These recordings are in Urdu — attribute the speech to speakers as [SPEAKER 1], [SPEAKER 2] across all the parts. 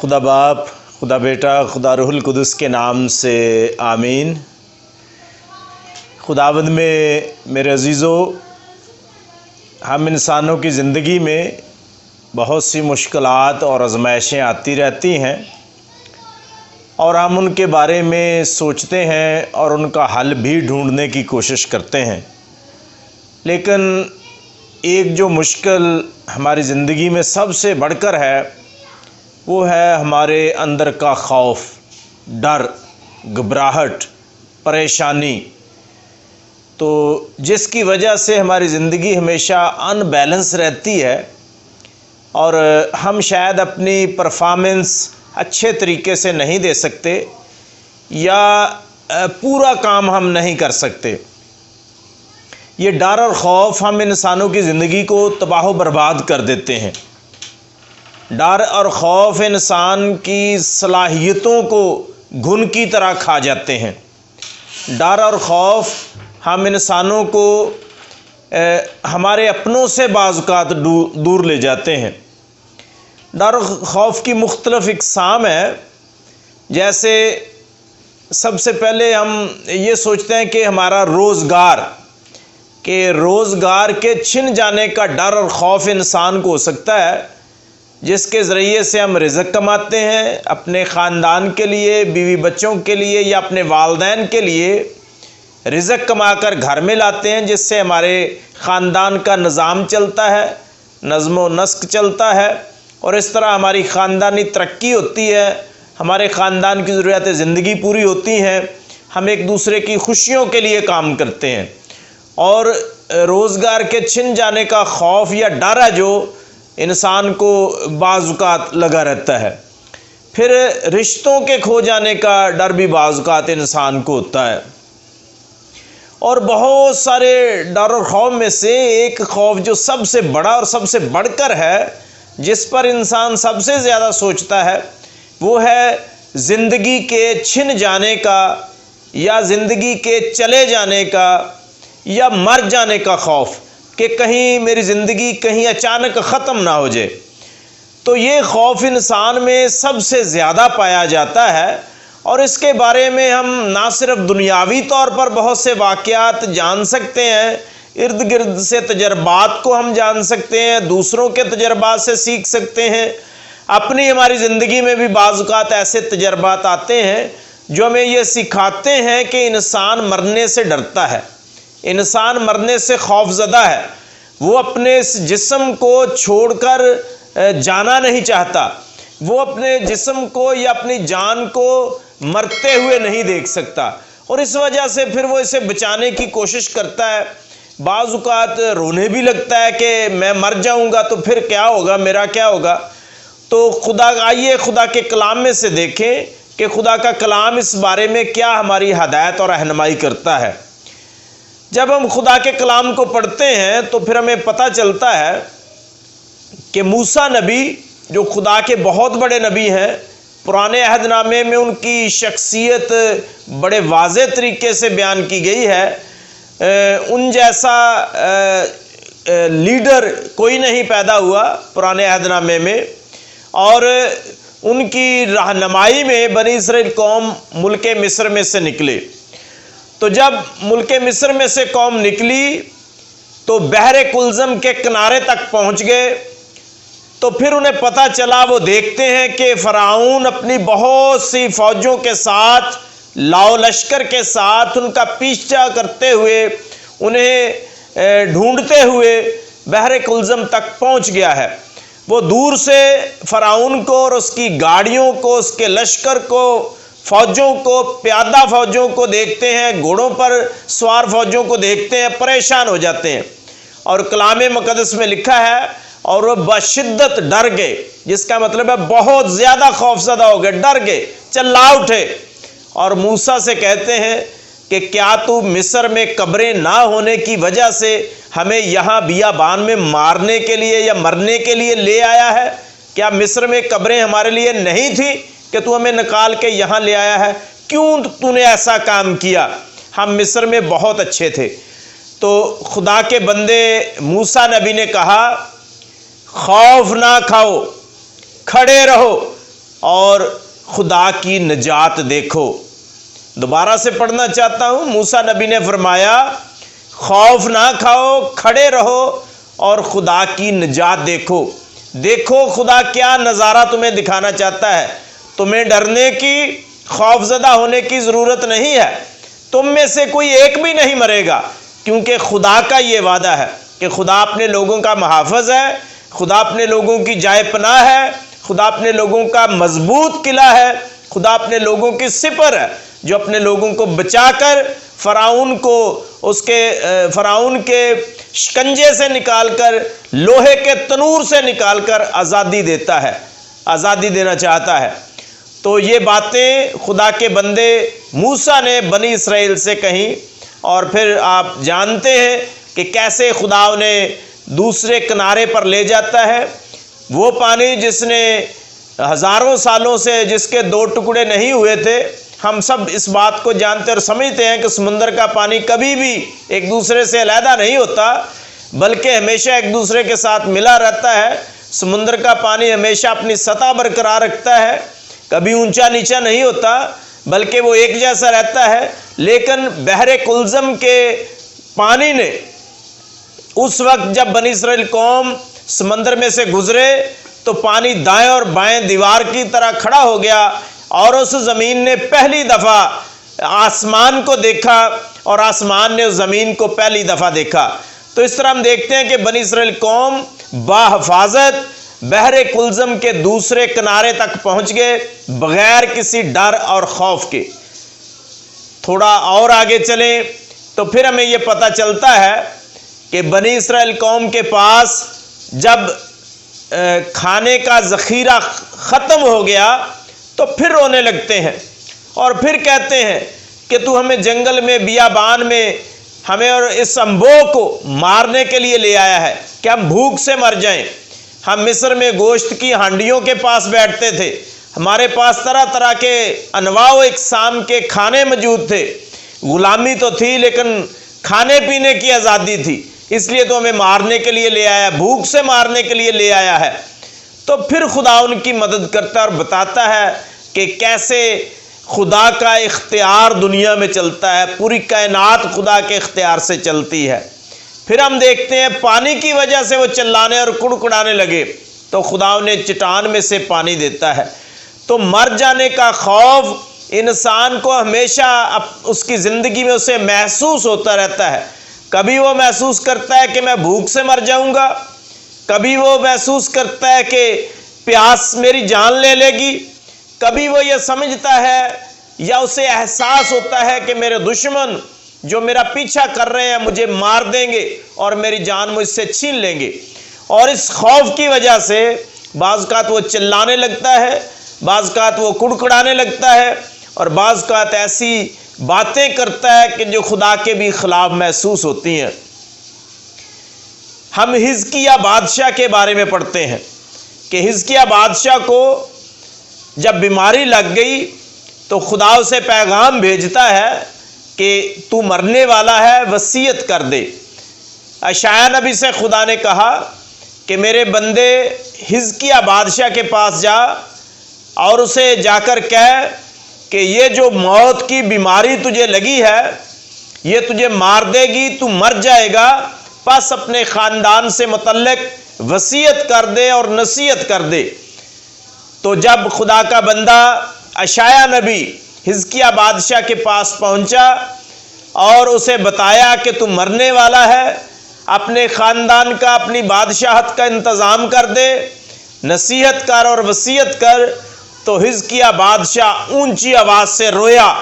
[SPEAKER 1] خدا باپ، خدا بیٹا، خدا روح القدس کے نام سے آمین۔ خداوند میں میرے عزیزو، ہم انسانوں کی زندگی میں بہت سی مشکلات اور آزمائشیں آتی رہتی ہیں اور ہم ان کے بارے میں سوچتے ہیں اور ان کا حل بھی ڈھونڈنے کی کوشش کرتے ہیں، لیکن ایک جو مشکل ہماری زندگی میں سب سے بڑھ کر ہے وہ ہے ہمارے اندر کا خوف، ڈر، گھبراہٹ، پریشانی، تو جس کی وجہ سے ہماری زندگی ہمیشہ ان بیلنس رہتی ہے اور ہم شاید اپنی پرفارمنس اچھے طریقے سے نہیں دے سکتے یا پورا کام ہم نہیں کر سکتے۔ یہ ڈر اور خوف ہم انسانوں کی زندگی کو تباہ و برباد کر دیتے ہیں۔ ڈر اور خوف انسان کی صلاحیتوں کو گھن کی طرح کھا جاتے ہیں۔ ڈر اور خوف ہم انسانوں کو ہمارے اپنوں سے بعض اوقات دور لے جاتے ہیں۔ ڈر اور خوف کی مختلف اقسام ہیں، جیسے سب سے پہلے ہم یہ سوچتے ہیں کہ ہمارا روزگار کے چھن جانے کا ڈر اور خوف انسان کو ہو سکتا ہے، جس کے ذریعے سے ہم رزق کماتے ہیں اپنے خاندان کے لیے، بیوی بچوں کے لیے یا اپنے والدین کے لیے رزق کما کر گھر میں لاتے ہیں، جس سے ہمارے خاندان کا نظام چلتا ہے، نظم و نسق چلتا ہے اور اس طرح ہماری خاندانی ترقی ہوتی ہے، ہمارے خاندان کی ضروریات زندگی پوری ہوتی ہیں، ہم ایک دوسرے کی خوشیوں کے لیے کام کرتے ہیں۔ اور روزگار کے چھن جانے کا خوف یا ڈر ہے جو انسان کو بعض اوقات لگا رہتا ہے۔ پھر رشتوں کے کھو جانے کا ڈر بھی بعض اوقات انسان کو ہوتا ہے۔ اور بہت سارے ڈر اور خوف میں سے ایک خوف جو سب سے بڑا اور سب سے بڑھ کر ہے، جس پر انسان سب سے زیادہ سوچتا ہے، وہ ہے زندگی کے چھن جانے کا یا زندگی کے چلے جانے کا یا مر جانے کا خوف، کہ کہیں میری زندگی کہیں اچانک ختم نہ ہو جائے۔ تو یہ خوف انسان میں سب سے زیادہ پایا جاتا ہے اور اس کے بارے میں ہم نہ صرف دنیاوی طور پر بہت سے واقعات جان سکتے ہیں، ارد گرد سے تجربات کو ہم جان سکتے ہیں، دوسروں کے تجربات سے سیکھ سکتے ہیں، ہماری زندگی میں بھی بعض اوقات ایسے تجربات آتے ہیں جو ہمیں یہ سکھاتے ہیں کہ انسان مرنے سے ڈرتا ہے، انسان مرنے سے خوف زدہ ہے، وہ اپنے اس جسم کو چھوڑ کر جانا نہیں چاہتا، وہ اپنے جسم کو یا اپنی جان کو مرتے ہوئے نہیں دیکھ سکتا اور اس وجہ سے پھر وہ اسے بچانے کی کوشش کرتا ہے۔ بعض اوقات رونے بھی لگتا ہے کہ میں مر جاؤں گا تو پھر کیا ہوگا، میرا کیا ہوگا۔ تو آئیے خدا کے کلام میں سے دیکھیں کہ خدا کا کلام اس بارے میں کیا ہماری ہدایت اور رہنمائی کرتا ہے۔ جب ہم خدا کے کلام کو پڑھتے ہیں تو پھر ہمیں پتہ چلتا ہے کہ موسیٰ نبی جو خدا کے بہت بڑے نبی ہیں، پرانے عہد نامے میں ان کی شخصیت بڑے واضح طریقے سے بیان کی گئی ہے۔ ان جیسا لیڈر کوئی نہیں پیدا ہوا پرانے عہد نامے میں، اور ان کی رہنمائی میں بنی اسرائیل قوم ملک مصر میں سے نکلے۔ تو جب ملک مصر میں سے قوم نکلی تو بحر کلزم کے کنارے تک پہنچ گئے، تو پھر انہیں پتہ چلا، وہ دیکھتے ہیں کہ فرعون اپنی بہت سی فوجوں کے ساتھ، لاؤ لشکر کے ساتھ ان کا پیچھا کرتے ہوئے، انہیں ڈھونڈتے ہوئے بحر کلزم تک پہنچ گیا ہے۔ وہ دور سے فرعون کو اور اس کی گاڑیوں کو، اس کے لشکر کو، فوجوں کو، پیادہ فوجوں کو دیکھتے ہیں، گھوڑوں پر سوار فوجوں کو دیکھتے ہیں، پریشان ہو جاتے ہیں۔ اور کلام مقدس میں لکھا ہے اور وہ بشدت ڈر گئے، جس کا مطلب ہے بہت زیادہ خوف زدہ ہو گئے، ڈر گئے، چلا اٹھے اور موسیٰ سے کہتے ہیں کہ کیا تو مصر میں قبریں نہ ہونے کی وجہ سے ہمیں یہاں بیابان میں مارنے کے لیے یا مرنے کے لیے لے آیا ہے؟ کیا مصر میں قبریں ہمارے لیے نہیں تھی کہ تو ہمیں نکال کے یہاں لے آیا ہے؟ کیوں تو نے ایسا کام کیا؟ ہم مصر میں بہت اچھے تھے۔ تو خدا کے بندے موسیٰ نبی نے کہا، خوف نہ کھاؤ، کھڑے رہو، اور خدا کی نجات دیکھو۔ دوبارہ سے پڑھنا چاہتا ہوں۔ موسیٰ نبی نے فرمایا خوف نہ کھاؤ، کھڑے رہو اور خدا کی نجات دیکھو۔ دیکھو خدا کیا نظارہ تمہیں دکھانا چاہتا ہے۔ تمہیں ڈرنے کی، خوف زدہ ہونے کی ضرورت نہیں ہے۔ تم میں سے کوئی ایک بھی نہیں مرے گا، کیونکہ خدا کا یہ وعدہ ہے کہ خدا اپنے لوگوں کا محافظ ہے، خدا اپنے لوگوں کی جائے پناہ ہے، خدا اپنے لوگوں کا مضبوط قلعہ ہے، خدا اپنے لوگوں کی سپر ہے، جو اپنے لوگوں کو بچا کر فرعون کے شکنجے سے نکال کر، لوہے کے تنور سے نکال کر آزادی دیتا ہے، آزادی دینا چاہتا ہے۔ تو یہ باتیں خدا کے بندے موسیٰ نے بنی اسرائیل سے کہیں، اور پھر آپ جانتے ہیں کہ کیسے خدا انہیں دوسرے کنارے پر لے جاتا ہے۔ وہ پانی جس نے ہزاروں سالوں سے جس کے دو ٹکڑے نہیں ہوئے تھے، ہم سب اس بات کو جانتے اور سمجھتے ہیں کہ سمندر کا پانی کبھی بھی ایک دوسرے سے علیحدہ نہیں ہوتا، بلکہ ہمیشہ ایک دوسرے کے ساتھ ملا رہتا ہے۔ سمندر کا پانی ہمیشہ اپنی سطح برقرار رکھتا ہے، کبھی اونچا نیچا نہیں ہوتا، بلکہ وہ ایک جیسا رہتا ہے۔ لیکن بحر کلزم کے پانی نے اس وقت جب بنی اسرائیل قوم سمندر میں سے گزرے تو پانی دائیں اور بائیں دیوار کی طرح کھڑا ہو گیا، اور اس زمین نے پہلی دفعہ آسمان کو دیکھا اور آسمان نے اس زمین کو پہلی دفعہ دیکھا۔ تو اس طرح ہم دیکھتے ہیں کہ بنی اسرائیل قوم باحفاظت بحر کلزم کے دوسرے کنارے تک پہنچ گئے بغیر کسی ڈر اور خوف کے۔ تھوڑا اور آگے چلیں تو پھر ہمیں یہ پتہ چلتا ہے کہ بنی اسرائیل قوم کے پاس جب کھانے کا ذخیرہ ختم ہو گیا تو پھر رونے لگتے ہیں، اور پھر کہتے ہیں کہ تو ہمیں جنگل میں بیابان میں ہمیں اور اس انبو کو مارنے کے لیے لے آیا ہے کہ ہم بھوک سے مر جائیں۔ ہم مصر میں گوشت کی ہانڈیوں کے پاس بیٹھتے تھے، ہمارے پاس طرح طرح کے انواع و اقسام کے کھانے موجود تھے، غلامی تو تھی لیکن کھانے پینے کی آزادی تھی، اس لیے تو ہمیں مارنے کے لیے لے آیا، بھوک سے مارنے کے لیے لے آیا ہے۔ تو پھر خدا ان کی مدد کرتا ہے اور بتاتا ہے کہ کیسے خدا کا اختیار دنیا میں چلتا ہے، پوری کائنات خدا کے اختیار سے چلتی ہے۔ پھر ہم دیکھتے ہیں پانی کی وجہ سے وہ چلانے اور کڑکڑانے لگے تو خدا انہیں چٹان میں سے پانی دیتا ہے۔ تو مر جانے کا خوف انسان کو ہمیشہ اس کی زندگی میں اسے محسوس ہوتا رہتا ہے۔ کبھی وہ محسوس کرتا ہے کہ میں بھوک سے مر جاؤں گا، کبھی وہ محسوس کرتا ہے کہ پیاس میری جان لے لے گی، کبھی وہ یہ سمجھتا ہے یا اسے احساس ہوتا ہے کہ میرے دشمن جو میرا پیچھا کر رہے ہیں مجھے مار دیں گے اور میری جان مجھ سے چھین لیں گے۔ اور اس خوف کی وجہ سے بعض اوقات وہ چلانے لگتا ہے، بعض اوقات وہ کڑکڑانے لگتا ہے، اور بعض اوقات ایسی باتیں کرتا ہے کہ جو خدا کے بھی خلاف محسوس ہوتی ہیں۔ ہم حزقیہ بادشاہ کے بارے میں پڑھتے ہیں کہ حزقیہ بادشاہ کو جب بیماری لگ گئی تو خدا اسے پیغام بھیجتا ہے کہ تو مرنے والا ہے، وصیت کر دے۔ اشعیاء نبی سے خدا نے کہا کہ میرے بندے حزقیہ بادشاہ کے پاس جا اور اسے جا کر کہہ کہ یہ جو موت کی بیماری تجھے لگی ہے یہ تجھے مار دے گی، تو مر جائے گا، پس اپنے خاندان سے متعلق وصیت کر دے اور نصیحت کر دے۔ تو جب خدا کا بندہ اشعیاء نبی حزقیہ بادشاہ کے پاس پہنچا اور اسے بتایا کہ تو مرنے والا ہے، اپنے خاندان کا، اپنی بادشاہت کا انتظام کر دے، نصیحت کر اور وصیت کر، تو حزقیہ بادشاہ اونچی آواز سے رویا،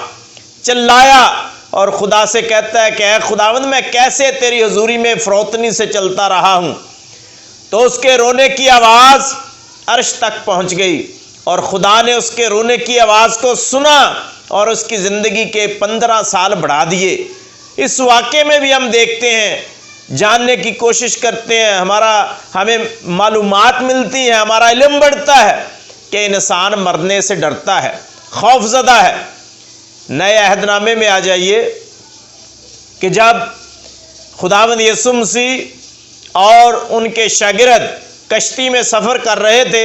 [SPEAKER 1] چلایا اور خدا سے کہتا ہے کہ اے خداوند میں کیسے تیری حضوری میں فروتنی سے چلتا رہا ہوں۔ تو اس کے رونے کی آواز عرش تک پہنچ گئی اور خدا نے اس کے رونے کی آواز کو سنا اور اس کی زندگی کے 15 سال بڑھا دیے۔ اس واقعے میں بھی ہم دیکھتے ہیں، جاننے کی کوشش کرتے ہیں، ہمیں معلومات ملتی ہیں، ہمارا علم بڑھتا ہے کہ انسان مرنے سے ڈرتا ہے، خوف زدہ ہے۔ نئے عہد نامے میں آ جائیے کہ جب خداوند یسوع مسیح اور ان کے شاگرد کشتی میں سفر کر رہے تھے،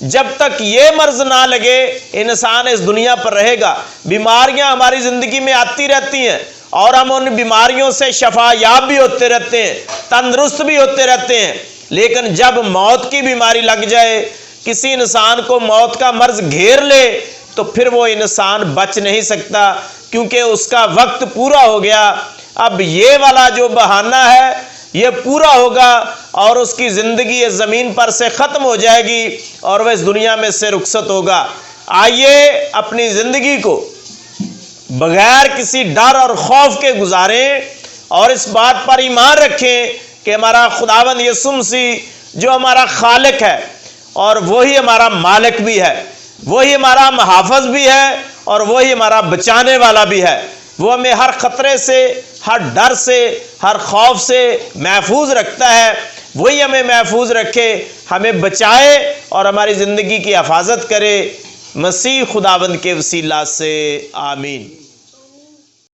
[SPEAKER 1] جب تک یہ مرض نہ لگے انسان اس دنیا پر رہے گا۔ بیماریاں ہماری زندگی میں آتی رہتی ہیں اور ہم ان بیماریوں سے شفا یاب بھی ہوتے رہتے ہیں، تندرست بھی ہوتے رہتے ہیں، لیکن جب موت کی بیماری لگ جائے، کسی انسان کو موت کا مرض گھیر لے، تو پھر وہ انسان بچ نہیں سکتا، کیونکہ اس کا وقت پورا ہو گیا۔ اب یہ والا جو بہانہ ہے یہ پورا ہوگا اور اس کی زندگی اس زمین پر سے ختم ہو جائے گی اور وہ اس دنیا میں سے رخصت ہوگا۔ آئیے اپنی زندگی کو بغیر کسی ڈر اور خوف کے گزاریں اور اس بات پر ایمان رکھیں کہ ہمارا خداوند یسوع مسیح جو ہمارا خالق ہے اور وہی ہمارا مالک بھی ہے، وہی ہمارا محافظ بھی ہے اور وہی ہمارا بچانے والا بھی ہے۔ وہ ہمیں ہر خطرے سے، ہر ڈر سے، ہر خوف سے محفوظ رکھتا ہے۔ وہی ہمیں محفوظ رکھے، ہمیں بچائے اور ہماری زندگی کی حفاظت کرے، مسیح خداوند کے وسیلہ سے آمین۔